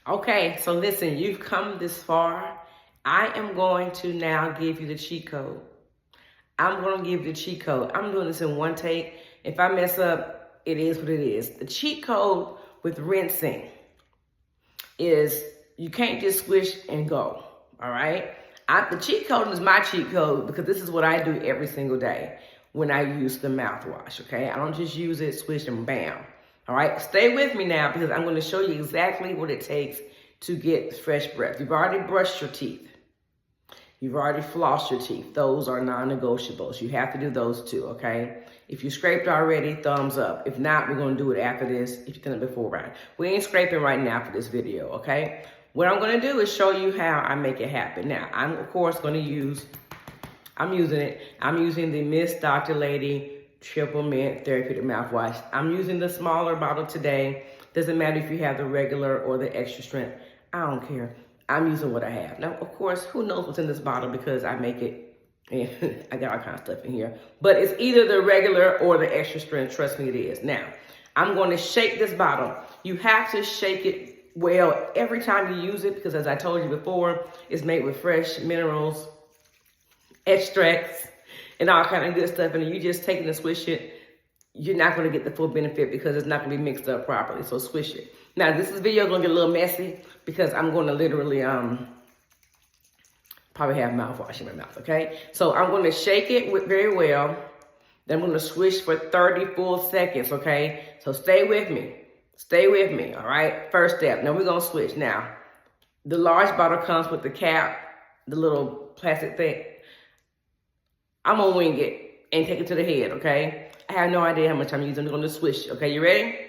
Okay, so listen, you've come this far. I am going to now give you the cheat code. I'm going to give you the cheat code. I'm doing this in one take. If I mess up, it is what it is. The cheat code with rinsing is you can't just squish and go, all right? The cheat code is my cheat code because this is what I do every single day when I use the mouthwash, okay? I don't just use it, squish, and bam. All right, stay with me now because I'm going to show you exactly what it takes to get fresh breath. You've already brushed your teeth. You've already flossed your teeth. Those are non-negotiables. You have to do those too, okay? If you scraped already, thumbs up. If not, we're going to do it after this. If you've done it before, right? We ain't scraping right now for this video, okay? What I'm going to do is show you how I make it happen. Now, I'm, of course, going to use, I'm using the Miss Dr. Lady Triple Mint Therapeutic Mouthwash. I'm using the smaller bottle today. Doesn't matter if you have the regular or the extra strength. I don't care. I'm using what I have. Now, of course, who knows what's in this bottle because I make it, and I got all kinds of stuff in here. But it's either the regular or the extra strength. Trust me, it is. Now, I'm going to shake this bottle. You have to shake it well every time you use it because, as I told you before, it's made with fresh minerals, extracts, and all kind of good stuff. And you just take it and swish it, you're not going to get the full benefit because it's not going to be mixed up properly. So swish it. Now, this video is going to get a little messy because I'm going to literally probably have mouthwash in my mouth, okay? So I'm going to shake it very well. Then I'm going to swish for 30 full seconds, okay? So stay with me. Stay with me, all right? First step. Now we're going to switch. Now, the large bottle comes with the cap, the little plastic thing. I'm going to wing it and take it to the head, okay? I have no idea how much I'm using. I'm going to swish, okay? You ready?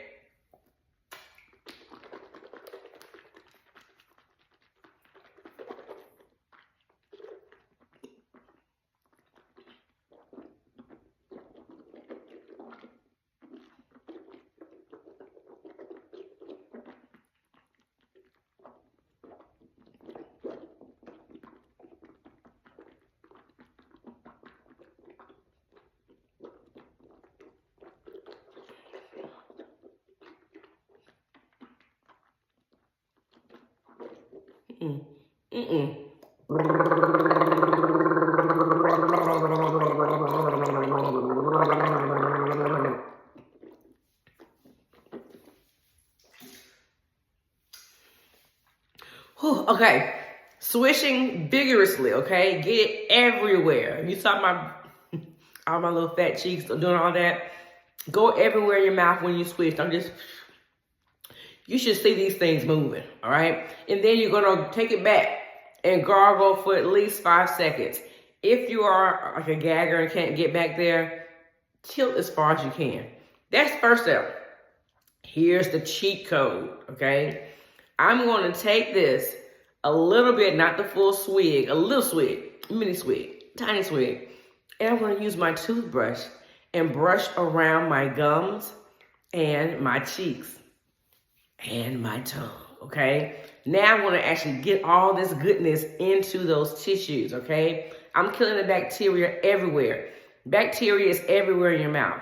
Okay, swishing vigorously, okay? Get it everywhere. You saw all my little fat cheeks doing all that. Go everywhere in your mouth when you swish. You should see these things moving, all right? And then you're gonna take it back and gargle for at least 5 seconds. If you are like a gagger and can't get back there, tilt as far as you can. That's the first step. Here's the cheat code, okay? I'm gonna take this a little bit, not the full swig, a little swig, mini swig, tiny swig. And I'm gonna use my toothbrush and brush around my gums and my cheeks and my tongue, okay? Now I'm gonna actually get all this goodness into those tissues, okay? I'm killing the bacteria everywhere. Bacteria is everywhere in your mouth.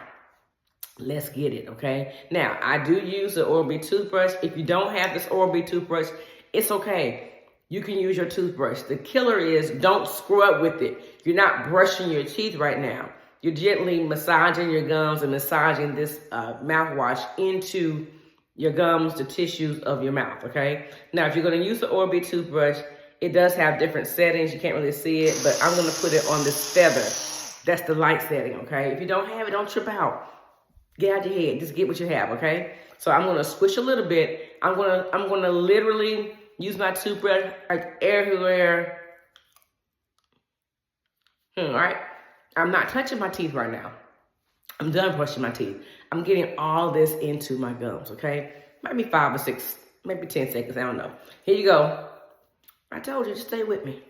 Let's get it, okay? Now, I do use the Oral-B toothbrush. If you don't have this Oral-B toothbrush, it's okay. You can use your toothbrush. The killer is don't scrub with it. You're not brushing your teeth right now. You're gently massaging your gums and massaging this mouthwash into your gums, the tissues of your mouth, okay? Now, if you're gonna use the Oral-B toothbrush, it does have different settings. You can't really see it, but I'm gonna put it on this feather. That's the light setting, okay? If you don't have it, don't trip out. Get out your head, just get what you have, okay? So I'm gonna squish a little bit. I'm gonna literally use my toothbrush like everywhere. All right? I'm not touching my teeth right now. I'm done brushing my teeth. I'm getting all this into my gums, okay? Might be 5 or 6, maybe 10 seconds, I don't know. Here you go. I told you, just stay with me.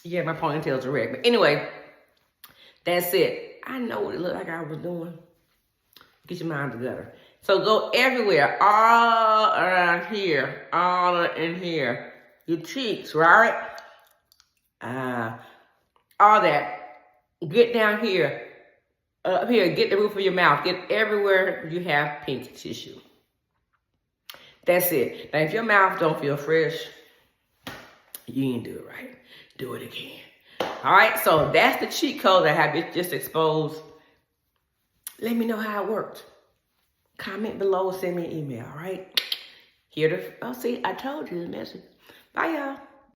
Yeah, my ponytail's erect. But anyway, that's it. I know what it looked like I was doing. Get your mind together. So go everywhere, all around here, all in here. Your cheeks, right? All that. Get down here, up here, get the roof of your mouth. Get everywhere you have pink tissue. That's it. Now, if your mouth don't feel fresh, you didn't do it right. Do it again. All right, so that's the cheat code that I have just exposed. Let me know how it worked. Comment below, send me an email, all right? Oh, see, I told you the message. Bye, y'all.